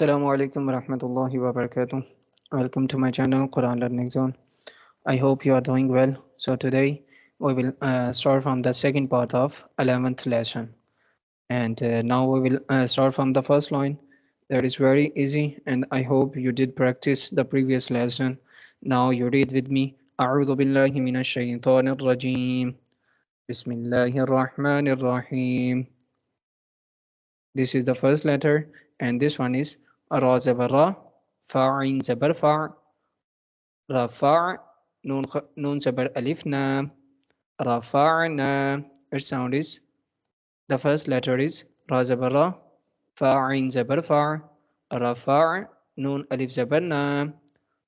Assalamu alaikum warahmatullahi wabarakatuh. Welcome to my channel Quran Learning Zone. I hope you are doing well. So today we will start from the second part of 11th lesson. And now we will start from the first line. That is very easy and I hope you did practice the previous lesson. Now you read with me. أعوذ بالله من الشيطان الرجيم. بسم الله الرحمن الرحيم. This is the first letter and this one is را زبر را فاعين زبر فا رفع نون زبر ألف نا رفعنا. Its sound is the first letter is را زبر را فاعين زبر فا رفع نون ألف زبر نا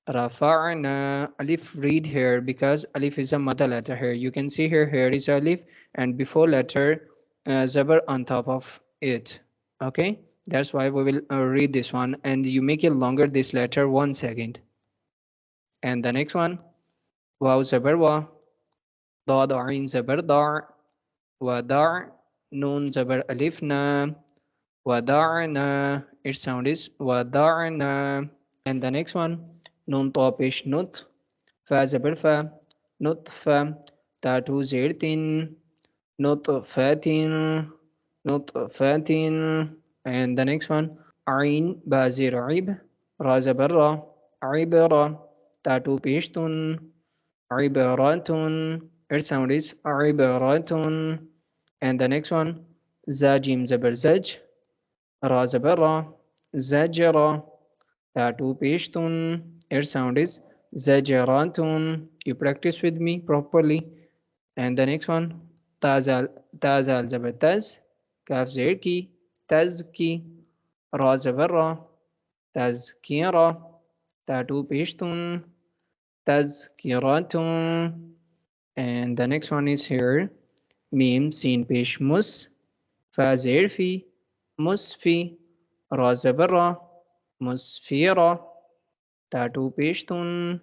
رفعنا. Alif read here because alif is a mother letter here. You can see here is alif and before letter zabar on top of it. Okay, that's why we will read this one and you make it longer this letter 1 second. And the next one waw zabar wa dad ain zabar da wada nun zabar alif na wada'na. Its sound is wada'na. And the next one nun ta pesh nut fa zabar fa nutfa ta tu zirtin nutfatin nutfatin. And the next one ain ba zir ib ra zabar ra ibra ta tu pesh tun ibaratun. Its sound is ibaratun. And the next one zajim zabar zaj ra zabar ra zajra ta tu pesh tun. Its sound is zajaratun. You practice with me properly. And the next one tazal tazal zabar taz kaf zir ki tazki ra zabar ra tazkira ta tu pesh tun tazkiratun. And the next one is here mim sin pesh mus fa zir fi musfi ra zabar ra musfira ta tu pesh tun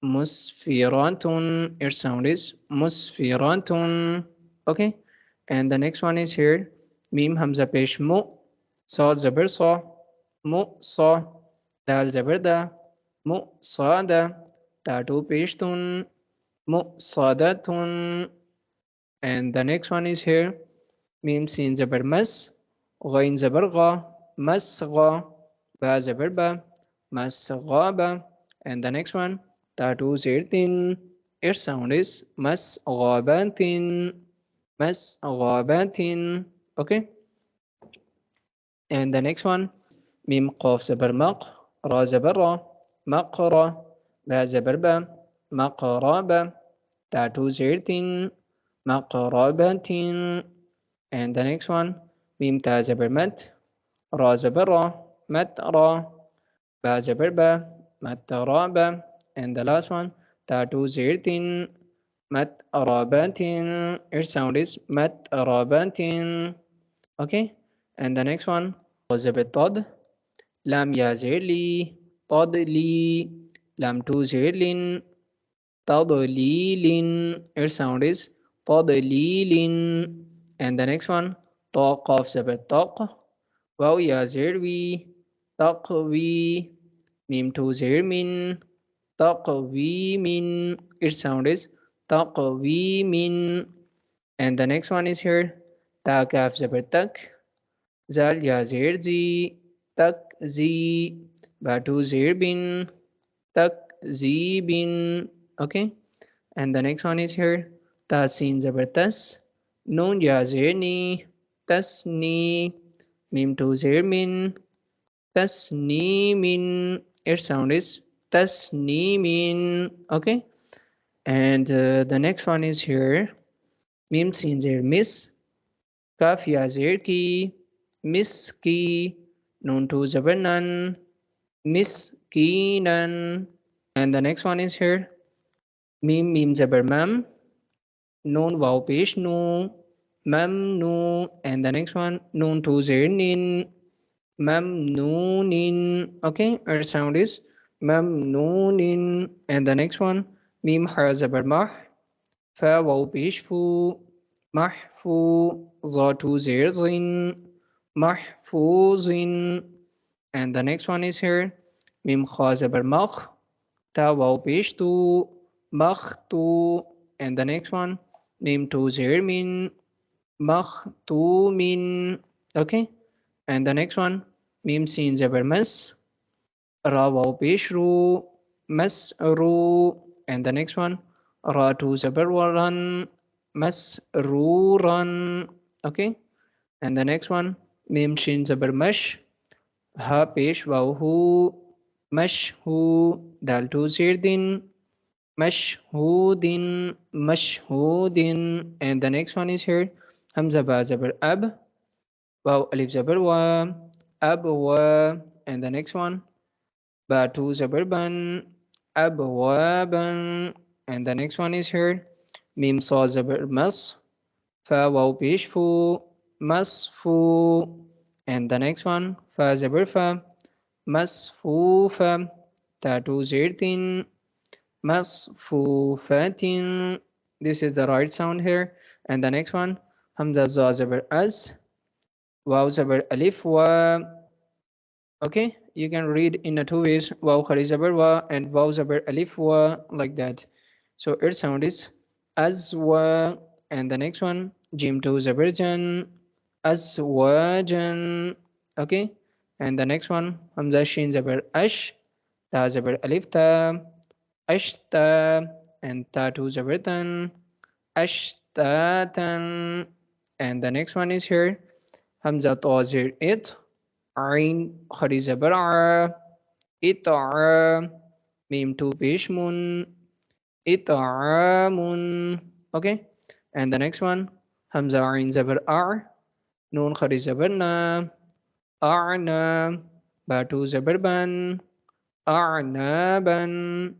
musfiratun. Its sound is musfiratun. Okay, and the next one is here mim hamza pesh mu sa zabar sa mu sa dal zabar da mu sada ta tu pesh tun musadatun. And the next one is here mim sin zabar mas ghain zabar gha masgha ba zabar ba masghaba. And the next one ta tu zirtin. Its sound is masghabatin masghabatin. Okay, and the next one mim qaf zabar maq ra zabar ra maqra ba zabar ba maqraba ta tu zirtin maqrabatin. And the next one mim ta zabar mat ra zabar ra matra ba zabar ba matraba. And the last one ta tu zirtin matrabatin. Its sound is matrabatin. Okay, and the next one was a bit tad lam ya zirli tadli lam tu zirlin tadlilin. Its sound is tadlilin. And the next one ta qaf zabat taq waw ya zirwi taqwi mim tu zirmin taqwimin. Its sound is taqwimin. And the next one is here ta kaf zabat tak zal ya zirzi takzi ba tu zirbin takzibin. Okay, and the next one is here tasin zabar tas nun ya zirni tasni mim tu zirmin tasnimin. Its sound is tasnimin. Okay, and the next one is here mim sin zir mis kaf ya zir ki miski nun tu zabar nan miskinan. And the next one is here mim zabar mam nun waw pesh nu mamnu. And the next one nun tu zir nin mamnunin. Okay, our sound is mamnunin. And the next one mim ha zabar mah fa waw pesh fu mahfu za tu zir zin mahfuzin. And the next one is here mim kha zabar makh, ta waw pesh tu, makh tu. And the next one mim tu zir min, makh tu min. Okay. And the next one mim sin zabar mas, ra waw pesh ru, mas ru. And the next one ra tu zabar waran, mas ru ran. Okay. And the next one mim shin zabar mash, ha pesh waw hu, mash hu. Dal tu zir din, mash hu din, mash hu din. And the next one is here hamza ba zabar ab, waw alif zabar wa, ab wa. And the next one ba tu zabar ban, ab wa ban. And the next one is here mim sa zabar mas, fa waw pesh fu, mas fu. And the next one fa zabar fa, masfufa. Tatu zirtin, masfufatin. This is the right sound here. And the next one hamza za zabar az, waw zabar alif wa. Okay, you can read in a two ways, waw khari zabar wa and waw zabar alif wa, like that. So its sound is azwa. And the next one jim to zabar jan, azwajan. Okay. And the next one hamza shin zabar ash, ta zabar alif ta, ashta. And ta to zabar tan, ashtatan. And the next one is here hamza ta zir it, ain khari zabar a, ita. Mim to pishmun, it'amun. Okay. And the next one hamza ain zabar ar, nun khari zabar na, a'na. Ba to zabar ban, a'naban.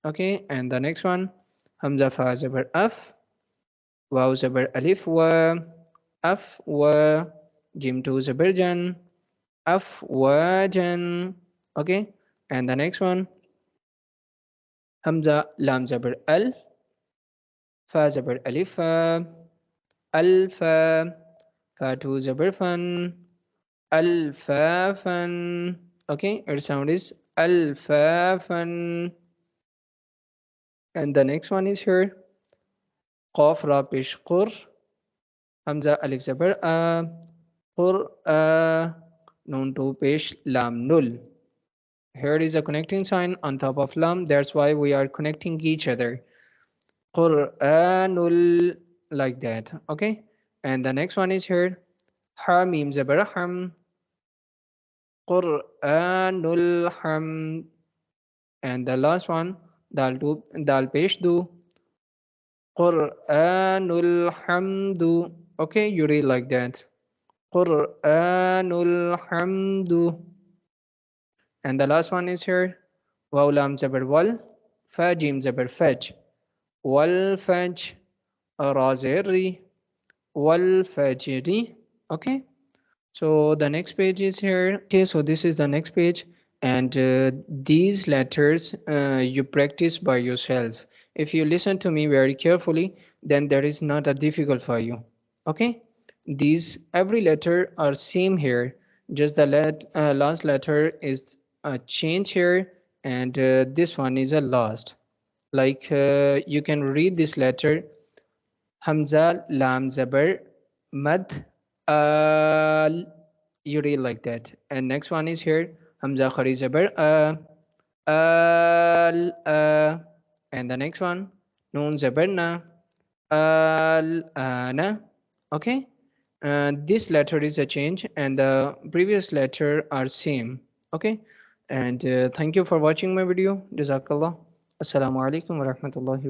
Okay. And the next one hamza fa zabar af, waw zabar alif wa, af wa. Jim to zabar jan, afwajan. Okay. And the next one hamza lam zabar al, fa zabar alif fa, alfa. Fa to zabar fan, alfafan. Okay, its sound is alfafan. And the next one is here qaf ra pesh qur, hamza alif zabar a, qur a. Nun to pesh lam nul. Here is a connecting sign on top of lam, that's why we are connecting each other. Qur'anul, like that. Okay. And the next one is here ha mim zabar ham, Qur'anul ham. And the last one dal pesh du, Qur'anul hamdu. Okay, you read like that. Qur'anul hamdu. And the last one is here waw lam zabar wal, fa jim zabar faj, wal faj. Ra zir ri, wal fajri. Okay. So the next page is here. Okay, so this is the next page, and these letters you practice by yourself. If you listen to me very carefully, then that is not a difficult for you. Okay, these every letter are same here, just the last letter is a change here, and this one is a last. Like you can read this letter hamza lam zabar mad al. You read like that. And next one is here hamza khari zabar al and the next one noon zabar na, al ana. Okay. This letter is a change and the previous letter are same. Okay. And thank you for watching my video. Jazakallah. Assalamu alaikum wa rahmatullahi